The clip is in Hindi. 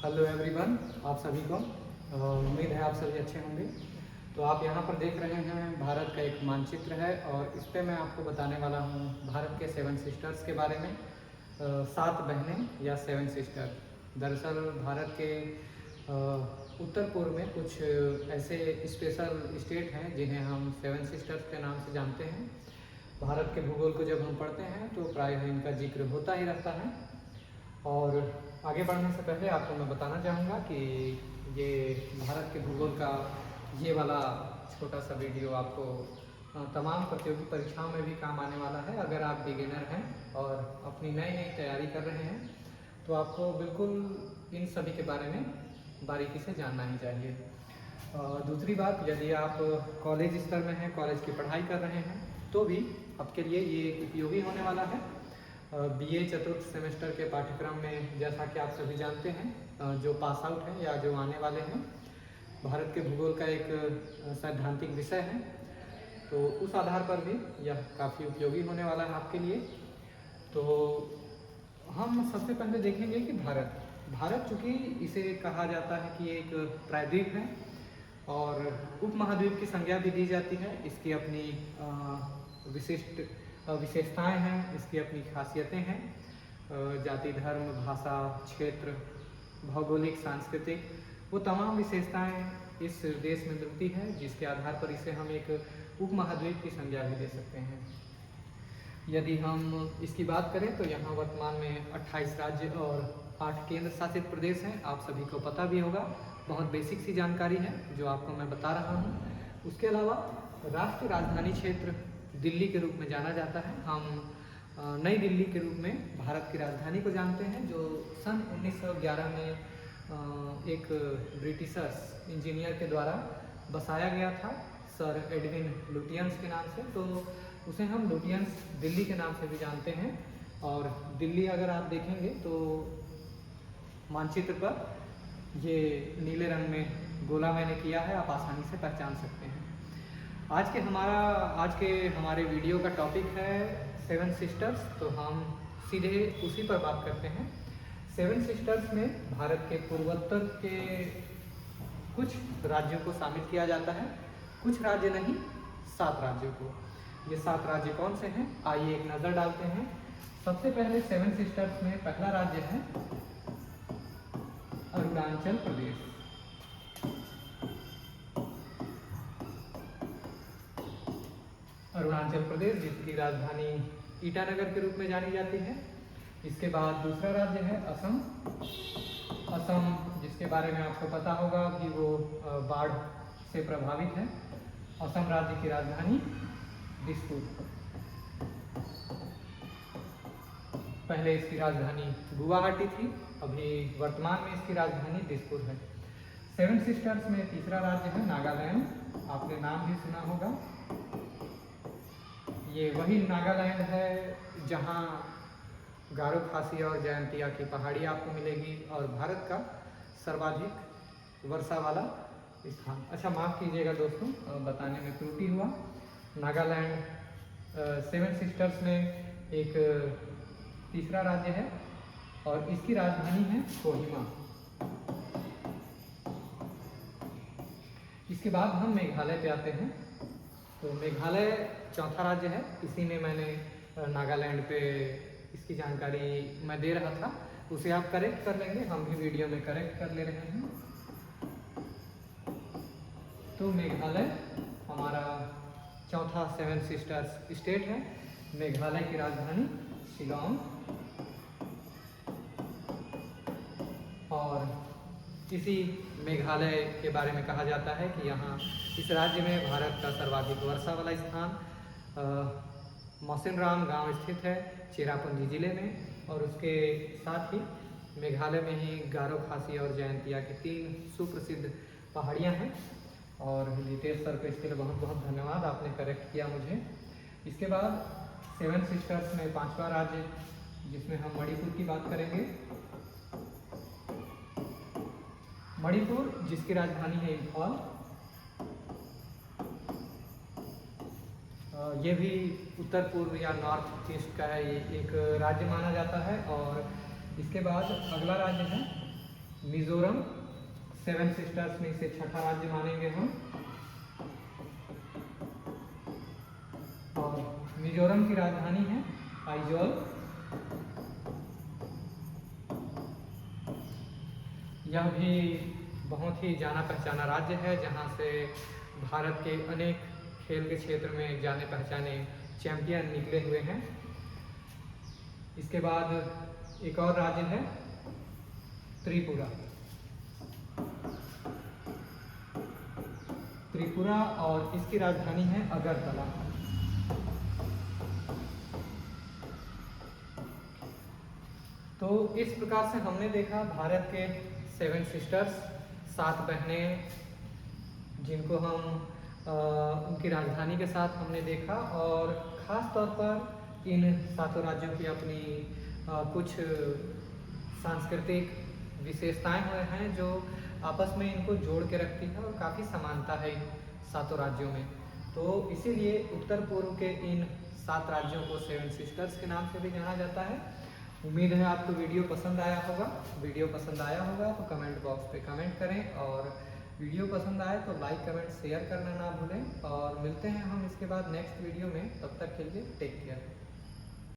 हेलो एवरीवन, आप सभी को उम्मीद है आप सभी अच्छे होंगे। तो आप यहाँ पर देख रहे हैं भारत का एक मानचित्र है और इस पे मैं आपको बताने वाला हूँ भारत के 7 सिस्टर्स के बारे में। 7 बहनें या 7 सिस्टर। दरअसल भारत के उत्तर पूर्व में कुछ ऐसे स्पेशल स्टेट हैं जिन्हें हम 7 सिस्टर्स के नाम से जानते हैं। भारत के भूगोल को जब हम पढ़ते हैं तो प्रायः इनका जिक्र होता ही रहता है। और आगे बढ़ने से पहले आपको मैं बताना चाहूँगा कि ये भारत के भूगोल का ये वाला छोटा सा वीडियो आपको तमाम प्रतियोगी परीक्षाओं में भी काम आने वाला है। अगर आप बिगिनर हैं और अपनी नई नई तैयारी कर रहे हैं तो आपको बिल्कुल इन सभी के बारे में बारीकी से जानना ही चाहिए। दूसरी बात, यदि आप कॉलेज स्तर में हैं, कॉलेज की पढ़ाई कर रहे हैं, तो भी आपके लिए ये उपयोगी होने वाला है। बीए चतुर्थ सेमेस्टर के पाठ्यक्रम में, जैसा कि आप सभी जानते हैं, जो पास आउट हैं या जो आने वाले हैं, भारत के भूगोल का एक सैद्धांतिक विषय है, तो उस आधार पर भी यह काफ़ी उपयोगी होने वाला है आपके लिए। तो हम सबसे पहले देखेंगे कि भारत चूँकि इसे कहा जाता है कि एक प्रायद्वीप है और उपमहाद्वीप की संज्ञा भी दी जाती है। इसकी अपनी विशिष्ट विशेषताएं हैं, इसकी अपनी खासियतें हैं। जाति, धर्म, भाषा, क्षेत्र, भौगोलिक, सांस्कृतिक, वो तमाम विशेषताएं इस देश में मिलती है, जिसके आधार पर इसे हम एक उपमहाद्वीप की संज्ञा भी दे सकते हैं। यदि हम इसकी बात करें तो यहाँ वर्तमान में 28 राज्य और 8 केंद्र शासित प्रदेश हैं। आप सभी को पता भी होगा, बहुत बेसिक सी जानकारी है जो आपको मैं बता रहा हूँ। उसके अलावा राष्ट्रीय राजधानी क्षेत्र दिल्ली के रूप में जाना जाता है। हम नई दिल्ली के रूप में भारत की राजधानी को जानते हैं, जो सन 1911 में एक ब्रिटिशर्स इंजीनियर के द्वारा बसाया गया था, सर एडविन लुटियंस के नाम से। तो उसे हम लुटियंस दिल्ली के नाम से भी जानते हैं। और दिल्ली अगर आप देखेंगे तो मानचित्र पर ये नीले रंग में गोला मैंने किया है, आप आसानी से पहचान सकते हैं। आज के हमारे वीडियो का टॉपिक है 7 सिस्टर्स, तो हम सीधे उसी पर बात करते हैं। 7 सिस्टर्स में भारत के पूर्वोत्तर के कुछ राज्यों को शामिल किया जाता है, कुछ राज्य नहीं, 7 राज्यों को। ये 7 राज्य कौन से हैं, आइए एक नज़र डालते हैं। सबसे पहले 7 सिस्टर्स में पहला राज्य है अरुणाचल प्रदेश। अरुणाचल प्रदेश, जिसकी राजधानी ईटानगर के रूप में जानी जाती है। इसके बाद दूसरा राज्य है असम। असम, जिसके बारे में आपको पता होगा कि वो बाढ़ से प्रभावित है। असम राज्य की राजधानी दिसपुर। पहले इसकी राजधानी गुवाहाटी थी, अभी वर्तमान में इसकी राजधानी दिसपुर है। 7 सिस्टर्स में तीसरा राज्य है नागालैंड। आपने नाम भी सुना होगा। ये वही नागालैंड है जहाँ गारो खासी और जयंतिया की पहाड़ी आपको मिलेगी और भारत का सर्वाधिक वर्षा वाला स्थान। अच्छा, माफ़ कीजिएगा दोस्तों, बताने में त्रुटि हुआ। नागालैंड 7 सिस्टर्स में एक तीसरा राज्य है और इसकी राजधानी है कोहिमा। इसके बाद हम मेघालय पे आते हैं। तो मेघालय चौथा राज्य है। इसी में मैंने नागालैंड पे इसकी जानकारी मैं दे रहा था, उसे आप करेक्ट कर लेंगे, हम भी वीडियो में करेक्ट कर ले रहे हैं। तो मेघालय हमारा चौथा 7 सिस्टर्स स्टेट है। मेघालय की राजधानी शिलोंग। और इसी मेघालय के बारे में कहा जाता है कि यहाँ इस राज्य में भारत का सर्वाधिक वर्षा वाला स्थान मौसिनराम गांव स्थित है, चेरापूंजी जिले में। और उसके साथ ही मेघालय में ही गारो खासी और जयंतिया की 3 सुप्रसिद्ध पहाड़ियाँ हैं। और नितेश सर को इसके लिए बहुत बहुत धन्यवाद, आपने करेक्ट किया मुझे। इसके बाद 7 सिस्टर्स में 5वां राज्य, जिसमें हम मणिपुर की बात करेंगे। मणिपुर, जिसकी राजधानी है इम्फाल। ये भी उत्तर पूर्व या नॉर्थ ईस्ट का है, ये एक राज्य माना जाता है। और इसके बाद अगला राज्य है मिजोरम, सेवन सिस्टर्स में इसे छठा राज्य मानेंगे हम। और मिजोरम की राजधानी है आइजोल। यह भी बहुत ही जाना पहचाना राज्य है, जहाँ से भारत के अनेक खेल के क्षेत्र में जाने पहचाने चैंपियन निकले हुए हैं। इसके बाद एक और राज्य है त्रिपुरा। त्रिपुरा और इसकी राजधानी है अगरतला। तो इस प्रकार से हमने देखा भारत के सेवन सिस्टर्स, 7 बहनें, जिनको हम उनकी राजधानी के साथ हमने देखा। और ख़ास तौर पर इन 7 राज्यों की अपनी कुछ सांस्कृतिक विशेषताएं हुए हैं जो आपस में इनको जोड़ के रखती है, और काफ़ी समानता है इन 7 राज्यों में। तो इसीलिए उत्तर पूर्व के इन 7 राज्यों को सेवन सिस्टर्स के नाम से भी जाना जाता है। उम्मीद है आपको वीडियो पसंद आया होगा। वीडियो पसंद आया होगा तो कमेंट बॉक्स पे कमेंट करें, और वीडियो पसंद आए तो लाइक कमेंट शेयर करना ना भूलें। और मिलते हैं हम इसके बाद नेक्स्ट वीडियो में, तब तक के लिए टेक केयर।